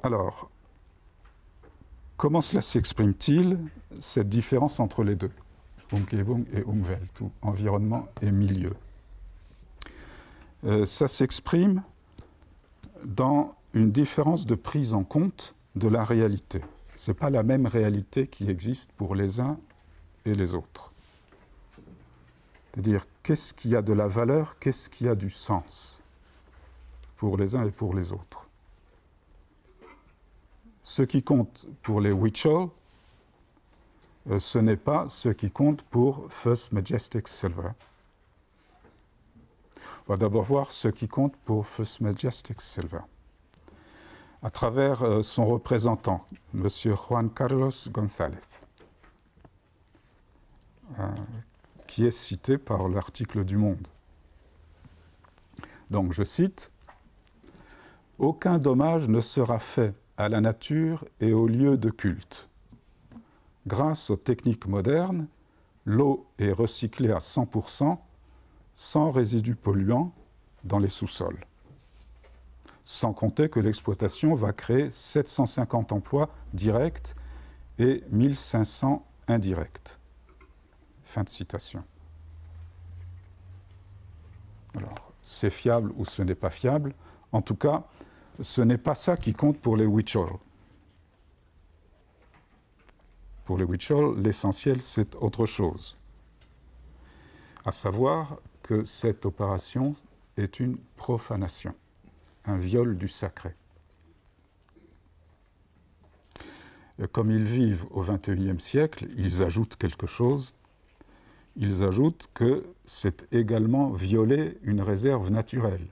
Alors, comment cela s'exprime-t-il, cette différence entre les deux, Umgebung et Umwelt, ou environnement et milieu? Ça s'exprime dans une différence de prise en compte de la réalité. Ce n'est pas la même réalité qui existe pour les uns et les autres. C'est-à-dire, qu'est-ce qui a de la valeur, qu'est-ce qui a du sens pour les uns et pour les autres. Ce qui compte pour les Huichol, ce n'est pas ce qui compte pour First Majestic Silver. On va d'abord voir ce qui compte pour First Majestic Silver. À travers son représentant, M. Juan Carlos González, qui est cité par l'article du Monde. Donc, je cite, « Aucun dommage ne sera fait à la nature et aux lieux de culte. Grâce aux techniques modernes, l'eau est recyclée à 100%, sans résidus polluants dans les sous-sols. Sans compter que l'exploitation va créer 750 emplois directs et 1500 indirects. » Fin de citation. Alors, c'est fiable ou ce n'est pas fiable. En tout cas, ce n'est pas ça qui compte pour les Huichol. Pour les Huichol, l'essentiel, c'est autre chose. À savoir que cette opération est une profanation, un viol du sacré. Et comme ils vivent au XXIe siècle, ils ajoutent quelque chose. Ils ajoutent que c'est également violer une réserve naturelle.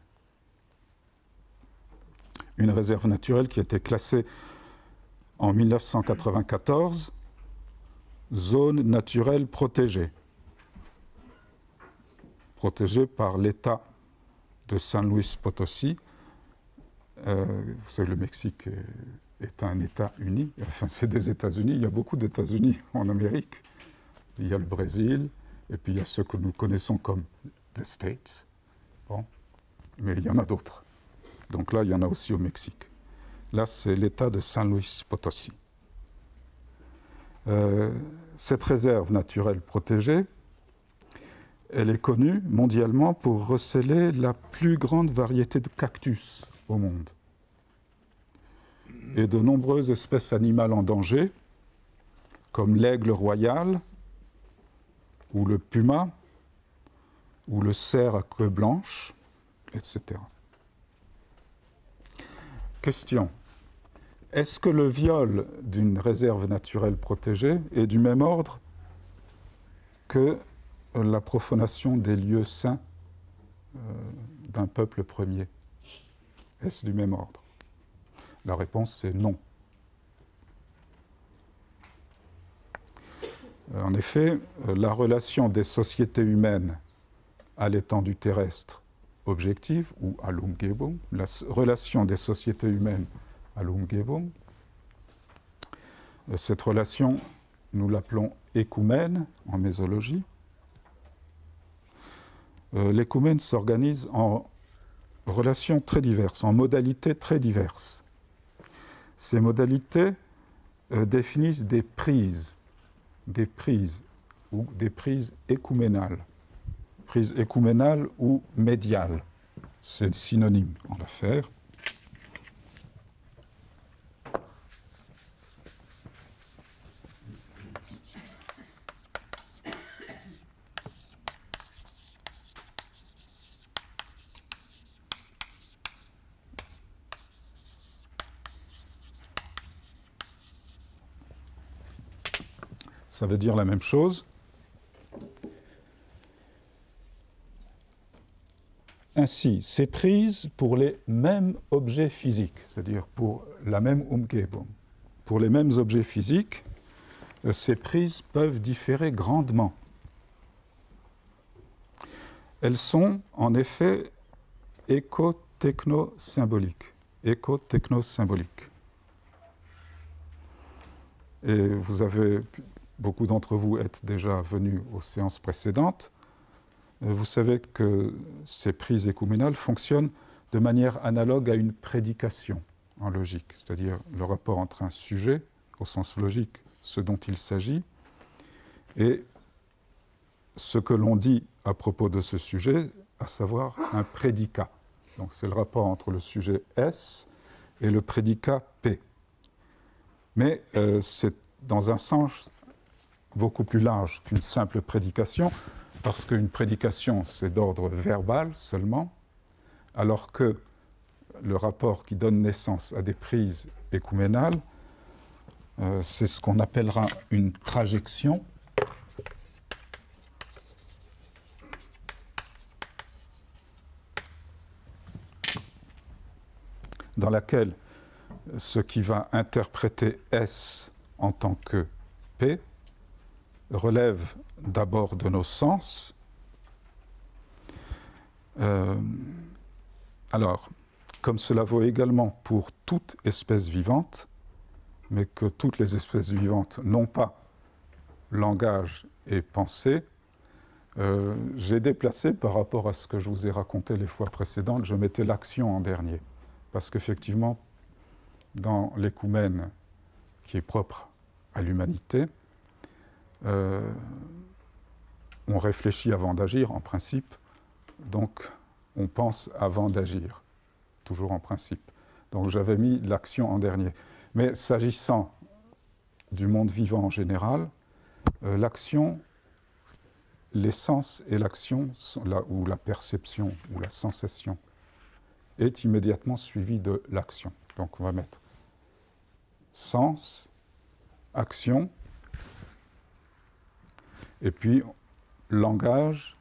Une réserve naturelle qui a été classée en 1994 zone naturelle protégée. Protégée par l'État de San Luis Potosí. Vous savez, le Mexique est un État uni. Enfin, c'est des États-Unis. Il y a beaucoup d'États-Unis en Amérique. Il y a le Brésil. Et puis il y a ceux que nous connaissons comme les States. Bon. Mais il y en a d'autres. Donc là, il y en a aussi au Mexique. Là, c'est l'État de San Luis Potosí. Cette réserve naturelle protégée, elle est connue mondialement pour recéler la plus grande variété de cactus au monde. Et de nombreuses espèces animales en danger, comme l'aigle royal, ou le puma, ou le cerf à queue blanche, etc. Question. Est-ce que le viol d'une réserve naturelle protégée est du même ordre que la profanation des lieux saints d'un peuple premier? Est-ce du même ordre? La réponse, c'est non. En effet, la relation des sociétés humaines à l'étendue terrestre objective, ou à l'Umgebung, la relation des sociétés humaines à l'Umgebung, cette relation, nous l'appelons écoumène en mésologie. L'écoumène s'organise en relations très diverses, en modalités très diverses. Ces modalités définissent des prises ou des prises écouménales. Prise écouménale ou médiale, c'est synonyme en affaires. Ça veut dire la même chose. Ainsi, c'est prise pour les mêmes objets physiques, c'est-à-dire pour la même Umgebung. Pour les mêmes objets physiques, ces prises peuvent différer grandement. Elles sont en effet éco-techno-symboliques. Éco-techno-symboliques. Et beaucoup d'entre vous êtes déjà venus aux séances précédentes. Vous savez que ces prises écouménales fonctionnent de manière analogue à une prédication en logique, c'est-à-dire le rapport entre un sujet, au sens logique, ce dont il s'agit, et ce que l'on dit à propos de ce sujet, à savoir un prédicat. Donc c'est le rapport entre le sujet S et le prédicat P. Mais c'est dans un sens beaucoup plus large qu'une simple prédication, parce qu'une prédication, c'est d'ordre verbal seulement, alors que le rapport qui donne naissance à des prises écouménales, c'est ce qu'on appellera une trajection. Dans laquelle ce qui va interpréter S en tant que P relève d'abord de nos sens. Alors, comme cela vaut également pour toute espèce vivante, mais que toutes les espèces vivantes n'ont pas langage et pensée, j'ai déplacé par rapport à ce que je vous ai raconté les fois précédentes, je mettais l'action en dernier. Parce qu'effectivement, dans l'écoumène qui est propre à l'humanité, on réfléchit avant d'agir, en principe, donc on pense avant d'agir, toujours en principe. Donc j'avais mis l'action en dernier. Mais s'agissant du monde vivant en général, l'action, les sens et l'action, ou la perception, ou la sensation, est immédiatement suivie de l'action. Donc on va mettre sens, action, et puis langage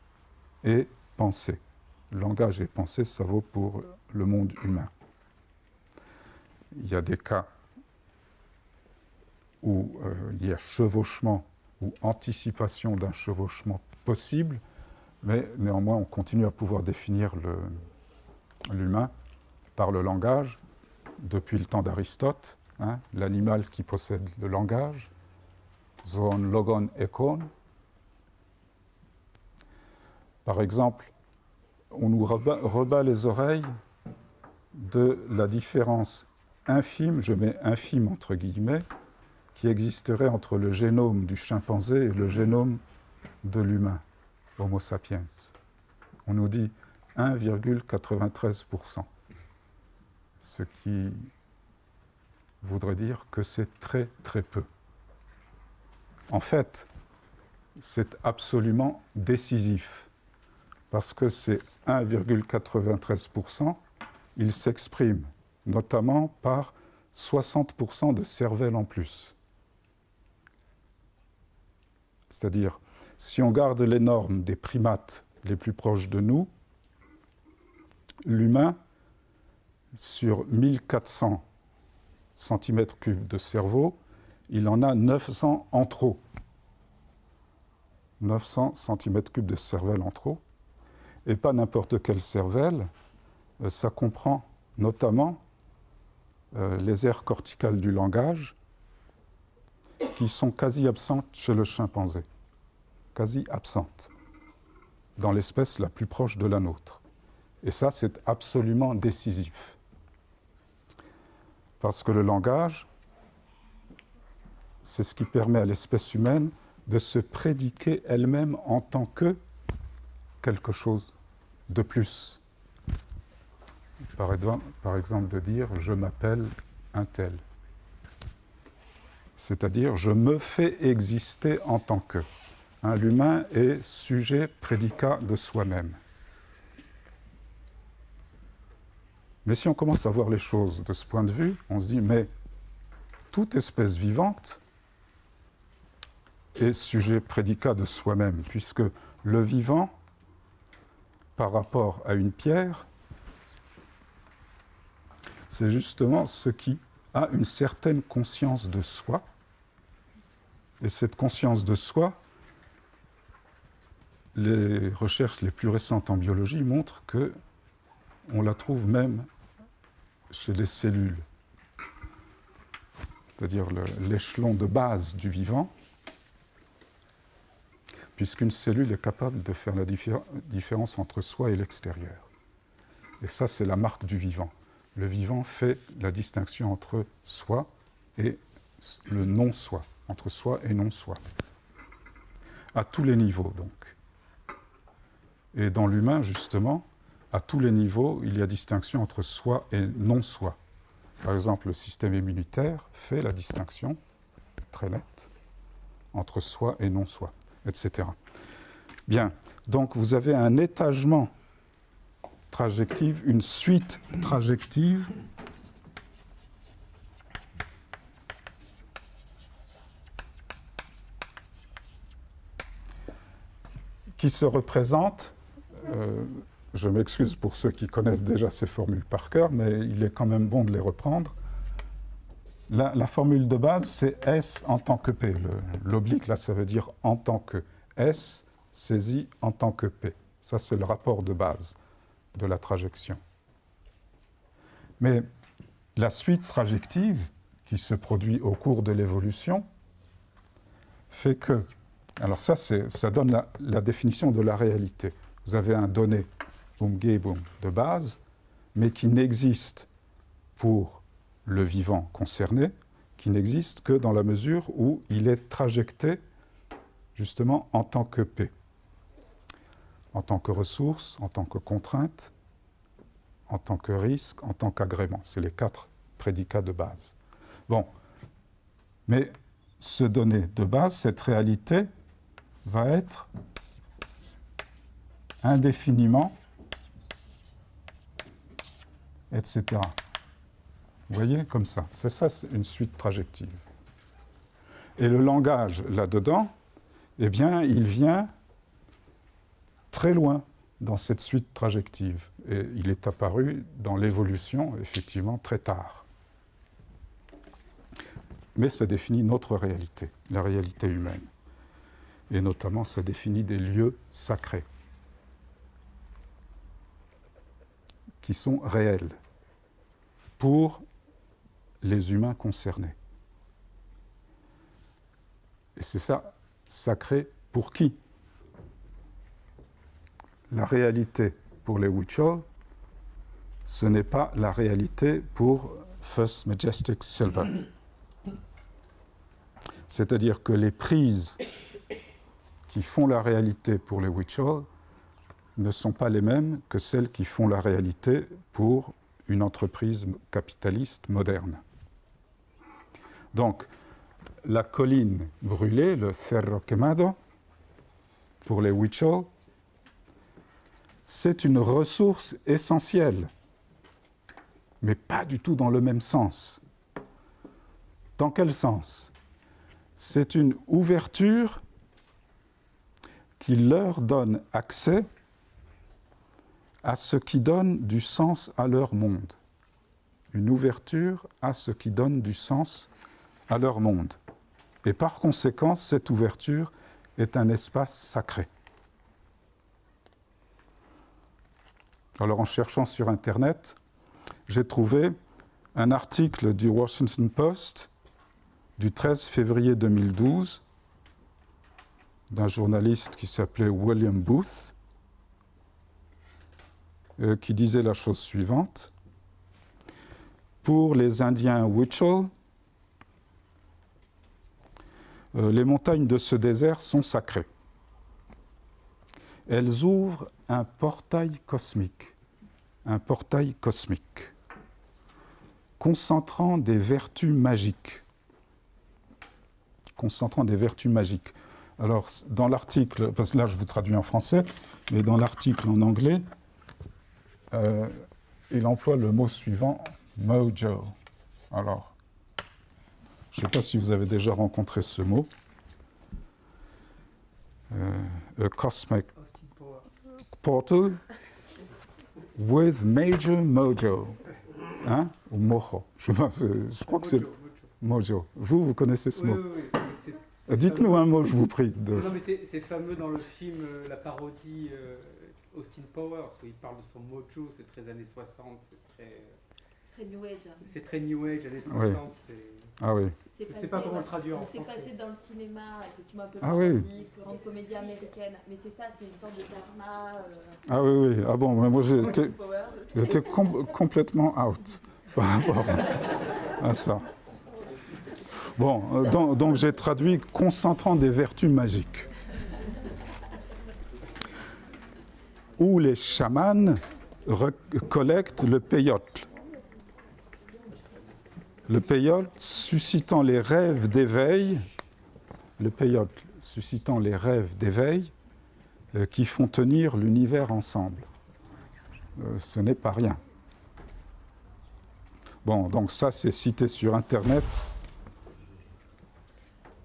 et pensée. Langage et pensée, ça vaut pour le monde humain. Il y a des cas où il y a chevauchement ou anticipation d'un chevauchement possible, mais néanmoins on continue à pouvoir définir l'humain par le langage, depuis le temps d'Aristote, hein, l'animal qui possède le langage, zoon logon ekon. Par exemple, on nous rebat les oreilles de la différence infime, je mets infime entre guillemets, qui existerait entre le génome du chimpanzé et le génome de l'humain, Homo sapiens. On nous dit 1,93%, ce qui voudrait dire que c'est très très peu. En fait, c'est absolument décisif, parce que ces 1,93%, ils s'expriment notamment par 60% de cervelle en plus. C'est-à-dire, si on garde les normes des primates les plus proches de nous, l'humain, sur 1400 cm3 de cerveau, il en a 900 en trop. 900 cm3 de cervelle en trop. Et pas n'importe quelle cervelle, ça comprend notamment les aires corticales du langage qui sont quasi absentes chez le chimpanzé. Quasi absentes, dans l'espèce la plus proche de la nôtre. Et ça, c'est absolument décisif. Parce que le langage, c'est ce qui permet à l'espèce humaine de se prédiquer elle-même en tant que quelque chose de plus. Par exemple, de dire « je m'appelle un tel ». C'est-à-dire « je me fais exister en tant que ». Hein, l'humain est sujet, prédicat de soi-même. Mais si on commence à voir les choses de ce point de vue, on se dit, mais toute espèce vivante est sujet, prédicat de soi-même, puisque le vivant, par rapport à une pierre, c'est justement ce qui a une certaine conscience de soi. Et cette conscience de soi, les recherches les plus récentes en biologie montrent qu'on la trouve même chez les cellules, c'est-à-dire l'échelon de base du vivant, puisqu'une cellule est capable de faire la différence entre soi et l'extérieur. Et ça, c'est la marque du vivant. le vivant fait la distinction entre soi et le non-soi, entre soi et non-soi. À tous les niveaux, donc. Et dans l'humain, justement, à tous les niveaux, il y a distinction entre soi et non-soi. Par exemple, le système immunitaire fait la distinction, très nette, entre soi et non-soi, etc. Bien, donc vous avez un étagement trajective, une suite trajective qui se représente, je m'excuse pour ceux qui connaissent déjà ces formules par cœur, mais il est quand même bon de les reprendre. La formule de base, c'est S en tant que P. L'oblique, là, ça veut dire en tant que S saisi en tant que P. Ça, c'est le rapport de base de la trajection. Mais la suite trajective qui se produit au cours de l'évolution fait que... Alors ça donne la définition de la réalité. Vous avez un donné umgebung de base, mais qui n'existe pour le vivant concerné, qui n'existe que dans la mesure où il est trajecté justement en tant que P, en tant que ressource, en tant que contrainte, en tant que risque, en tant qu'agrément. C'est les 4 prédicats de base. Bon, mais ce donné de base, cette réalité, va être indéfiniment, etc. Vous voyez, comme ça. C'est ça, c'est une suite trajective. Et le langage, là-dedans, eh bien, il vient très loin dans cette suite trajective. Et il est apparu dans l'évolution, effectivement, très tard. Mais ça définit notre réalité, la réalité humaine. Et notamment, ça définit des lieux sacrés qui sont réels pour les humains concernés. Et c'est ça, sacré pour qui? La réalité pour les Huichol, ce n'est pas la réalité pour First Majestic Silver. C'est-à-dire que les prises qui font la réalité pour les Huichol ne sont pas les mêmes que celles qui font la réalité pour une entreprise capitaliste moderne. Donc, la colline brûlée, le Cerro Quemado, pour les Huichol, c'est une ressource essentielle, mais pas du tout dans le même sens. Dans quel sens? C'est une ouverture qui leur donne accès à ce qui donne du sens à leur monde. Une ouverture à ce qui donne du sens à leur monde. Et par conséquent, cette ouverture est un espace sacré. Alors, en cherchant sur Internet, j'ai trouvé un article du Washington Post du 13 février 2012 d'un journaliste qui s'appelait William Booth, qui disait la chose suivante. Pour les Indiens Huichol, les montagnes de ce désert sont sacrées. Elles ouvrent un portail cosmique, concentrant des vertus magiques. Alors, dans l'article, parce que là je vous traduis en français, mais dans l'article en anglais, il emploie le mot suivant, mojo. Alors, je ne sais pas si vous avez déjà rencontré ce mot. A cosmic portal with major mojo. Hein? Ou mojo. Je crois que c'est mojo. Vous connaissez ce mot? Oui. Dites-nous un mot, je vous prie. Non, mais c'est fameux dans le film, la parodie Austin Powers, où il parle de son mojo, c'est très années 60, c'est très New Age. C'est très New Age, années 60. Oui. Ah oui. Je ne sais pas comment le traduire en français. C'est passé dans le cinéma, effectivement un peu parodique, grande comédie américaine, mais c'est ça, c'est une sorte de dharma. Ah oui. Ah bon, mais moi j'ai... J'étais complètement out par rapport à ça. Bon, donc j'ai traduit concentrant des vertus magiques. Où les chamans collectent le peyote. Le peyote suscitant les rêves d'éveil, qui font tenir l'univers ensemble. Ce n'est pas rien. Bon, donc ça c'est cité sur Internet.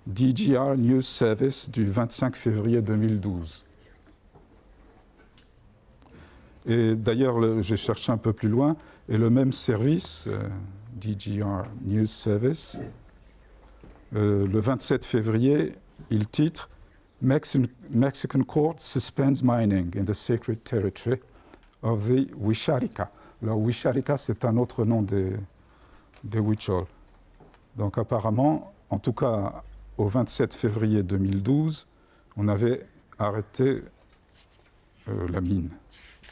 DGR News Service du 25 février 2012. Et d'ailleurs, j'ai cherché un peu plus loin, et le même service, DGR News Service, le 27 février, il titre Mexican court suspends mining in the sacred territory of the Wixárika. Alors, Wixárika, c'est un autre nom des Huichol. Donc, apparemment, en tout cas, au 27 février 2012, on avait arrêté la mine,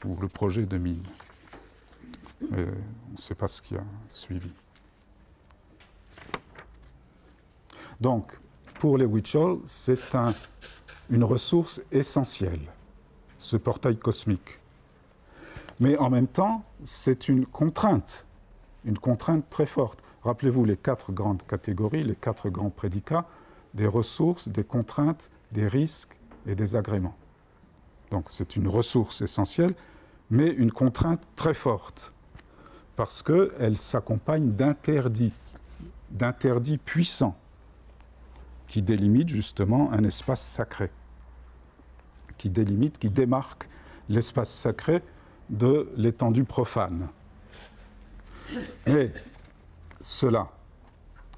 ou le projet de mine. Mais on ne sait pas ce qui a suivi. Donc, pour les Huichol, c'est une ressource essentielle, ce portail cosmique. Mais en même temps, c'est une contrainte très forte. Rappelez-vous les 4 grandes catégories, les 4 grands prédicats, des ressources, des contraintes, des risques et des agréments. Donc c'est une ressource essentielle, mais une contrainte très forte, parce qu'elle s'accompagne d'interdits puissants, qui délimitent justement un espace sacré, qui démarque l'espace sacré de l'étendue profane. Mais cela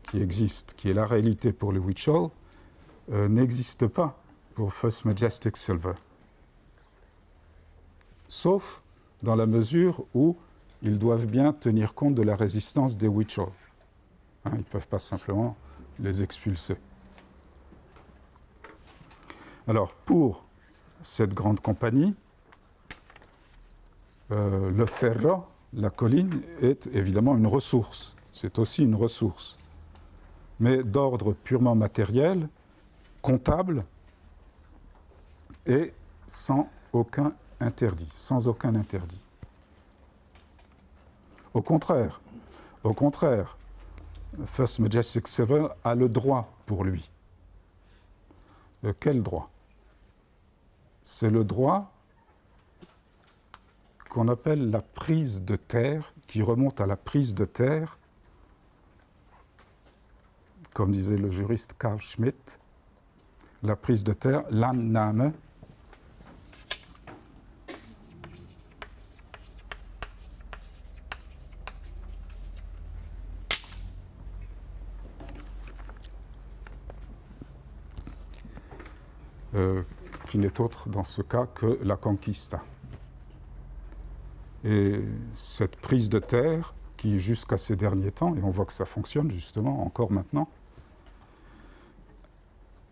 qui existe, qui est la réalité pour les Huichol, n'existe pas pour First Majestic Silver. Sauf dans la mesure où ils doivent bien tenir compte de la résistance des Huichol. Ils ne peuvent pas simplement les expulser. Alors, pour cette grande compagnie, le ferro, la colline, est évidemment une ressource. C'est aussi une ressource, mais d'ordre purement matériel, comptable, et sans aucun interdit. Au contraire, First Majestic Silver a le droit pour lui. Quel droit? C'est le droit qu'on appelle la prise de terre, qui remonte à la prise de terre, comme disait le juriste Carl Schmitt, la prise de terre, l'Annahme, qui n'est autre dans ce cas que la conquista. Et cette prise de terre, qui jusqu'à ces derniers temps, et on voit que ça fonctionne justement encore maintenant,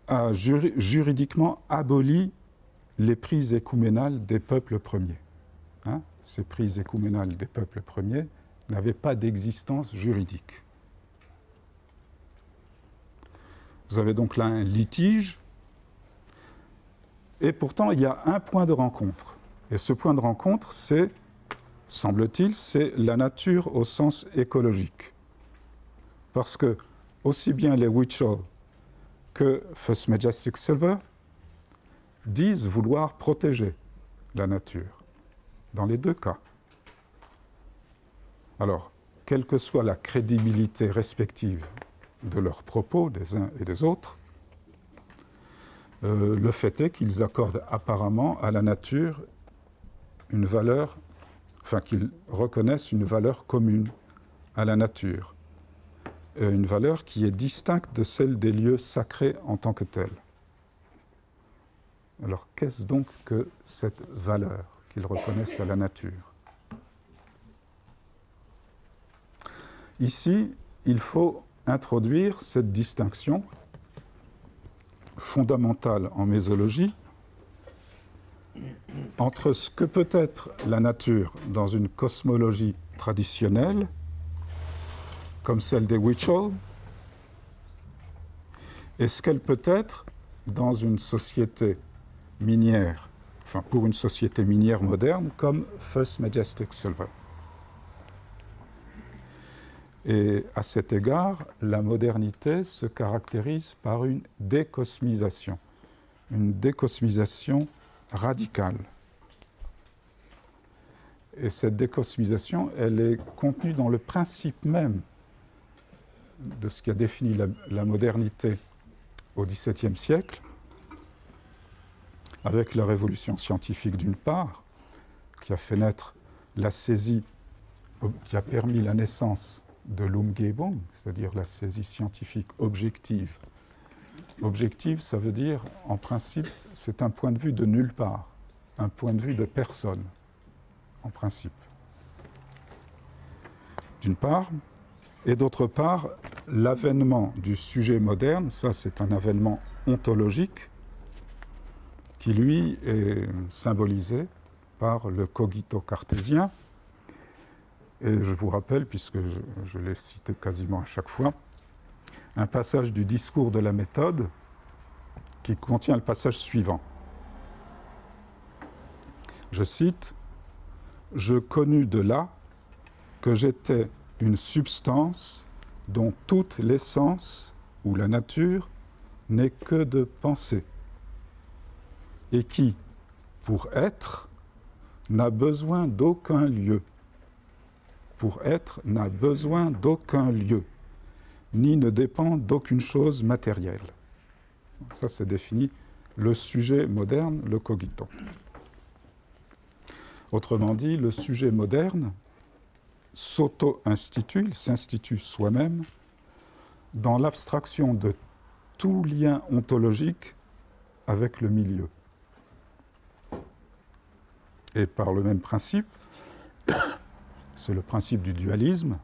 a juridiquement aboli les prises écouménales des peuples premiers. Ces prises écouménales des peuples premiers n'avaient pas d'existence juridique. Vous avez donc là un litige, et pourtant il y a un point de rencontre. Et ce point de rencontre, c'est, semble-t-il, c'est la nature au sens écologique. Parce que aussi bien les Huichol que First Majestic Silver disent vouloir protéger la nature, dans les deux cas. Alors, quelle que soit la crédibilité respective de leurs propos, des uns et des autres, le fait est qu'ils accordent apparemment à la nature une valeur, enfin qu'ils reconnaissent une valeur commune à la nature, une valeur qui est distincte de celle des lieux sacrés en tant que tels. Alors qu'est-ce donc que cette valeur qu'ils reconnaissent à la nature? Ici, il faut introduire cette distinction fondamentale en mésologie entre ce que peut être la nature dans une cosmologie traditionnelle, comme celle des Huichol, et ce qu'elle peut être dans une société minière, enfin pour une société minière moderne comme First Majestic Silver. Et à cet égard, la modernité se caractérise par une décosmisation radicale. Et cette décosmisation, elle est contenue dans le principe même de ce qui a défini la modernité au XVIIe siècle, avec la révolution scientifique d'une part, qui a fait naître la saisie, qui a permis la naissance de l'Umgebung, c'est-à-dire la saisie scientifique objective. Objective, ça veut dire, en principe, c'est un point de vue de nulle part, un point de vue de personne, en principe. D'une part, et d'autre part, l'avènement du sujet moderne, ça c'est un avènement ontologique, qui lui est symbolisé par le cogito cartésien. Et je vous rappelle, puisque je l'ai cité quasiment à chaque fois, un passage du discours de la méthode qui contient le passage suivant. Je cite, « Je connus de là que j'étais une substance dont toute l'essence ou la nature n'est que de pensée, et qui, pour être, n'a besoin d'aucun lieu. Pour être, n'a besoin d'aucun lieu, ni ne dépend d'aucune chose matérielle. » Ça, c'est défini le sujet moderne, le cogito. Autrement dit, le sujet moderne s'auto-institue, il s'institue soi-même dans l'abstraction de tout lien ontologique avec le milieu. Et par le même principe, c'est le principe du dualisme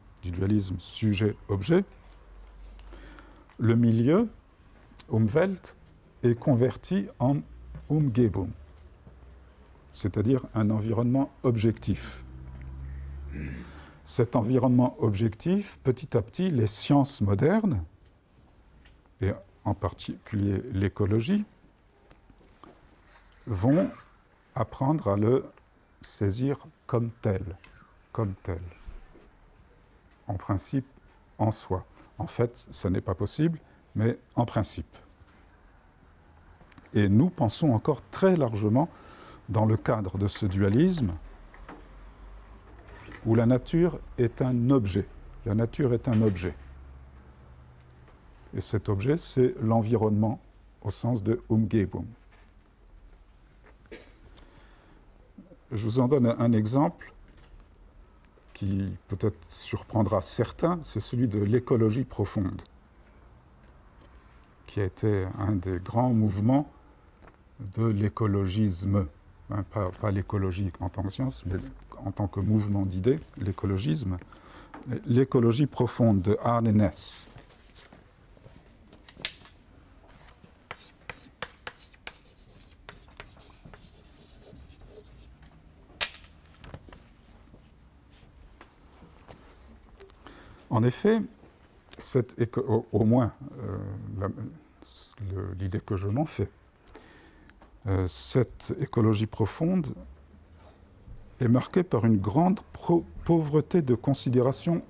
sujet-objet, le milieu, Umwelt, est converti en Umgebung, c'est-à-dire un environnement objectif. Cet environnement objectif, petit à petit, les sciences modernes, et en particulier l'écologie, vont apprendre à le saisir comme tel, en principe, en soi. En fait, ce n'est pas possible, mais en principe. Et nous pensons encore très largement dans le cadre de ce dualisme où la nature est un objet. La nature est un objet. Et cet objet, c'est l'environnement au sens de Umgebung. Je vous en donne un exemple qui peut-être surprendra certains, c'est celui de l'écologie profonde, qui a été un des grands mouvements de l'écologisme. Pas l'écologie en tant que science, mais en tant que mouvement d'idées, l'écologisme. L'écologie profonde de Arne Næss. En effet, au moins l'idée que je m'en fais, cette écologie profonde est marquée par une grande pauvreté de considération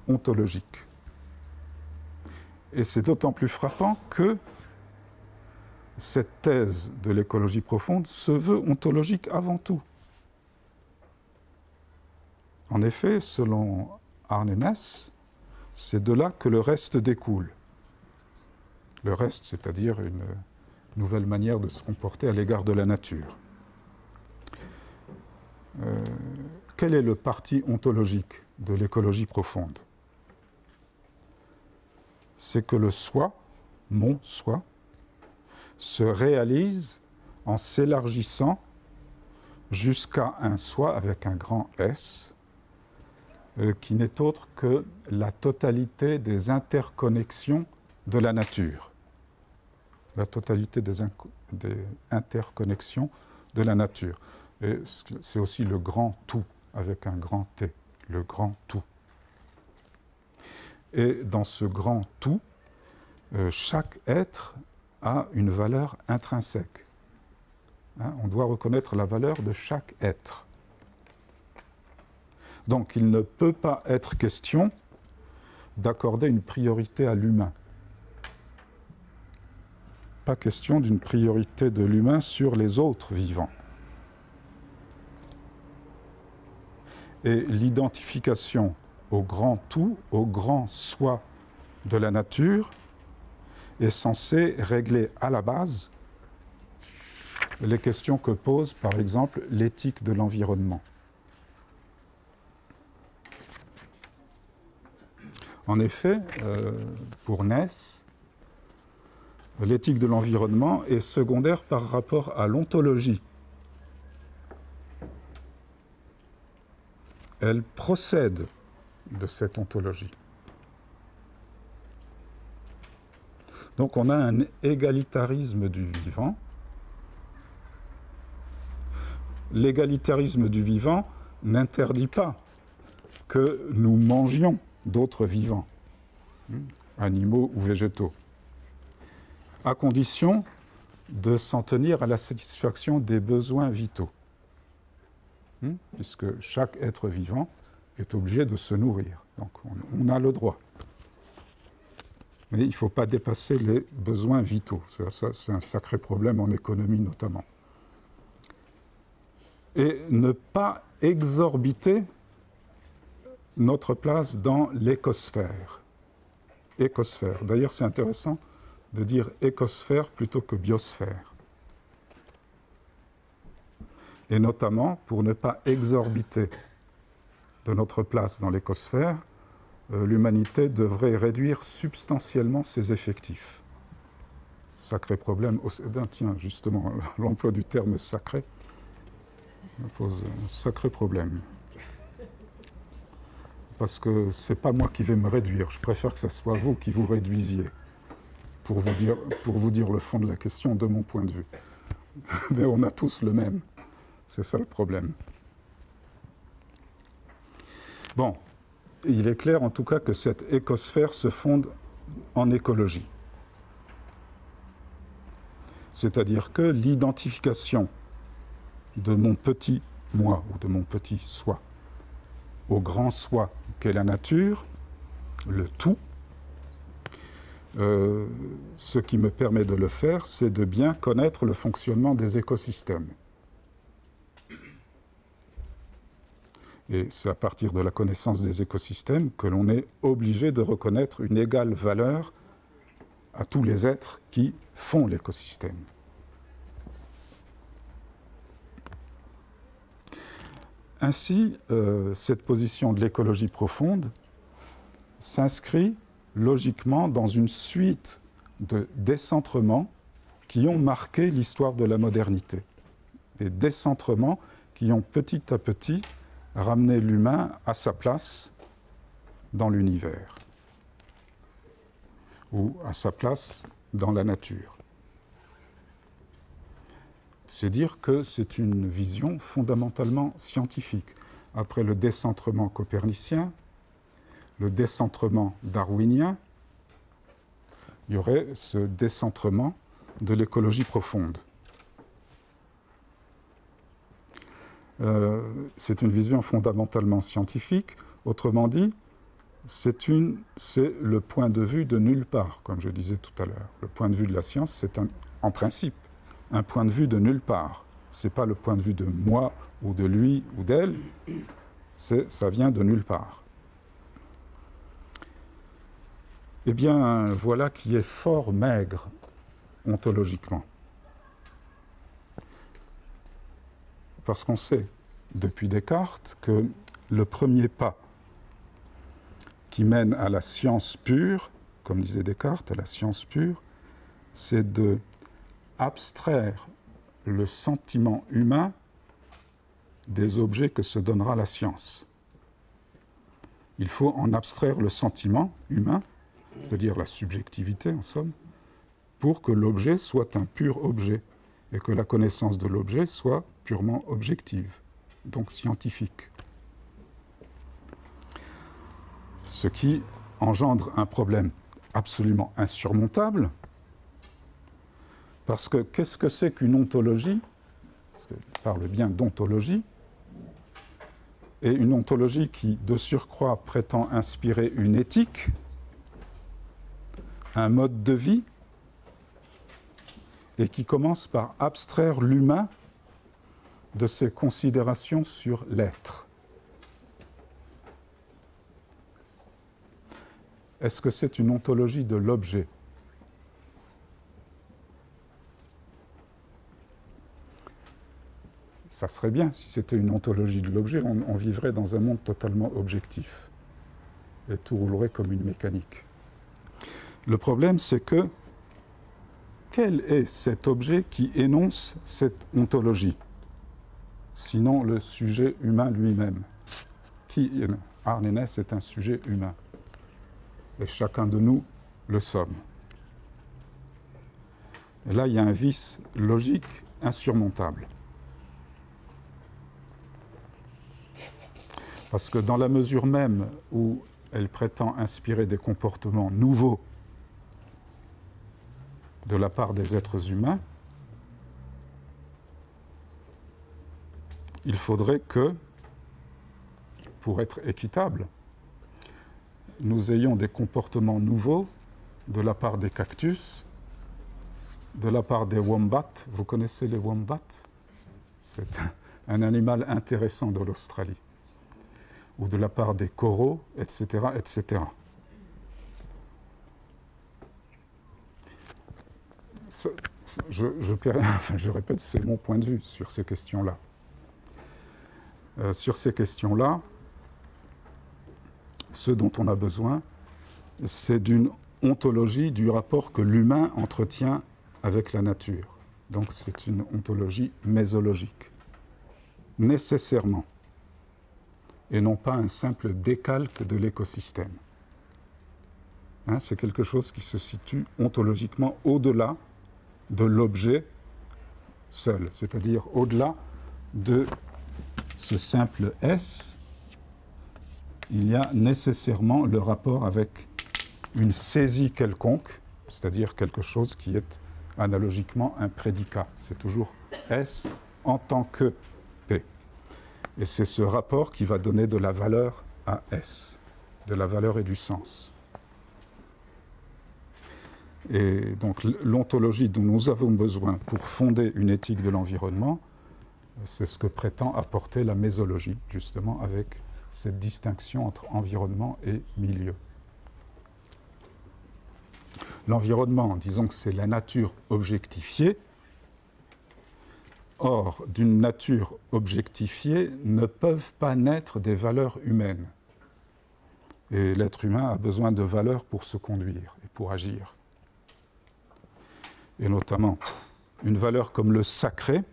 ontologique. Et c'est d'autant plus frappant que cette thèse de l'écologie profonde se veut ontologique avant tout. En effet, selon Arne Næss, c'est de là que le reste découle. Le reste, c'est-à-dire une nouvelle manière de se comporter à l'égard de la nature. Quel est le parti ontologique de l'écologie profonde? C'est que le soi, mon soi, se réalise en s'élargissant jusqu'à un soi avec un grand S, qui n'est autre que la totalité des interconnexions de la nature. La totalité des interconnexions de la nature. Et c'est aussi le grand tout, avec un grand T, le grand tout. Et dans ce grand tout, chaque être a une valeur intrinsèque. Hein, on doit reconnaître la valeur de chaque être. Donc il ne peut pas être question d'accorder une priorité à l'humain. Pas question d'une priorité de l'humain sur les autres vivants. Et l'identification au grand tout, au grand soi de la nature, est censée régler à la base les questions que pose, par exemple, l'éthique de l'environnement. En effet, pour Naess, l'éthique de l'environnement est secondaire par rapport à l'ontologie. Elle procède de cette ontologie. Donc on a un égalitarisme du vivant. L'égalitarisme du vivant n'interdit pas que nous mangions d'autres vivants, animaux ou végétaux, à condition de s'en tenir à la satisfaction des besoins vitaux, puisque chaque être vivant est obligé de se nourrir. Donc on a le droit. Mais il ne faut pas dépasser les besoins vitaux. Ça, c'est un sacré problème en économie notamment. Et ne pas exorbiter notre place dans l'écosphère. Écosphère. D'ailleurs, c'est intéressant de dire écosphère plutôt que biosphère. Et notamment, pour ne pas exorbiter de notre place dans l'écosphère, l'humanité devrait réduire substantiellement ses effectifs. Sacré problème. Tiens, justement, l'emploi du terme sacré me pose un sacré problème. Parce que ce n'est pas moi qui vais me réduire. Je préfère que ce soit vous qui vous réduisiez, pour vous dire le fond de la question de mon point de vue. Mais on a tous le même. C'est ça le problème. Bon. Il est clair en tout cas que cette écosphère se fonde en écologie. C'est-à-dire que l'identification de mon petit moi ou de mon petit soi au grand soi qu'est la nature, le tout, ce qui me permet de le faire, c'est de bien connaître le fonctionnement des écosystèmes. Et c'est à partir de la connaissance des écosystèmes que l'on est obligé de reconnaître une égale valeur à tous les êtres qui font l'écosystème. Ainsi, cette position de l'écologie profonde s'inscrit logiquement dans une suite de décentrements qui ont marqué l'histoire de la modernité. Des décentrements qui ont petit à petit ramener l'humain à sa place dans l'univers ou à sa place dans la nature. C'est dire que c'est une vision fondamentalement scientifique. Après le décentrement copernicien, le décentrement darwinien, il y aurait ce décentrement de l'écologie profonde. C'est une vision fondamentalement scientifique. Autrement dit, c'est le point de vue de nulle part, comme je disais tout à l'heure. Le point de vue de la science, c'est en principe un point de vue de nulle part. Ce n'est pas le point de vue de moi ou de lui ou d'elle, ça vient de nulle part. Eh bien, voilà qui est fort maigre ontologiquement. Parce qu'on sait, depuis Descartes, que le premier pas qui mène à la science pure, comme disait Descartes, à la science pure, c'est de abstraire le sentiment humain des objets que se donnera la science. Il faut en abstraire le sentiment humain, c'est-à-dire la subjectivité en somme, pour que l'objet soit un pur objet et que la connaissance de l'objet soit purement objective, donc scientifique. Ce qui engendre un problème absolument insurmontable, parce que qu'est-ce que c'est qu'une ontologie? Parce qu'on parle bien d'ontologie, et une ontologie qui, de surcroît, prétend inspirer une éthique, un mode de vie, et qui commence par abstraire l'humain de ses considérations sur l'être. Est-ce que c'est une ontologie de l'objet? Ça serait bien si c'était une ontologie de l'objet, on vivrait dans un monde totalement objectif et tout roulerait comme une mécanique. Le problème, c'est que quel est cet objet qui énonce cette ontologie, sinon le sujet humain lui-même? Arne Næss est un sujet humain, et chacun de nous le sommes. Et là, il y a un vice logique insurmontable. Parce que dans la mesure même où elle prétend inspirer des comportements nouveaux de la part des êtres humains, il faudrait que, pour être équitable, nous ayons des comportements nouveaux de la part des cactus, de la part des wombats. Vous connaissez les wombats? C'est un animal intéressant de l'Australie. Ou de la part des coraux, etc., etc. Je répète, c'est mon point de vue sur ces questions-là. Sur ces questions-là, ce dont on a besoin, c'est d'une ontologie du rapport que l'humain entretient avec la nature. Donc c'est une ontologie mésologique, nécessairement, et non pas un simple décalque de l'écosystème. Hein, c'est quelque chose qui se situe ontologiquement au-delà de l'objet seul, c'est-à-dire au-delà de ce simple S, il y a nécessairement le rapport avec une saisie quelconque, c'est-à-dire quelque chose qui est analogiquement un prédicat. C'est toujours S en tant que P. Et c'est ce rapport qui va donner de la valeur à S, de la valeur et du sens. Et donc l'ontologie dont nous avons besoin pour fonder une éthique de l'environnement, c'est ce que prétend apporter la mésologie, justement, avec cette distinction entre environnement et milieu. L'environnement, disons que c'est la nature objectifiée. Or, d'une nature objectifiée ne peuvent pas naître des valeurs humaines. Et l'être humain a besoin de valeurs pour se conduire et pour agir. Et notamment, une valeur comme le sacré,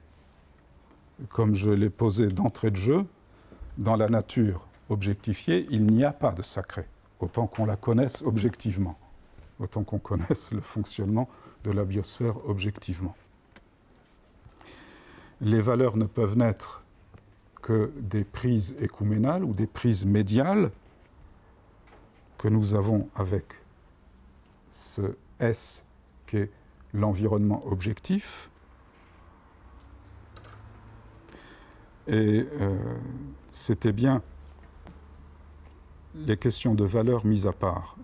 comme je l'ai posé d'entrée de jeu, dans la nature objectifiée, il n'y a pas de sacré, autant qu'on la connaisse objectivement, autant qu'on connaisse le fonctionnement de la biosphère objectivement. Les valeurs ne peuvent naître que des prises écouménales ou des prises médiales que nous avons avec ce S qu'est l'environnement objectif. Et c'était bien les questions de valeur mises à part.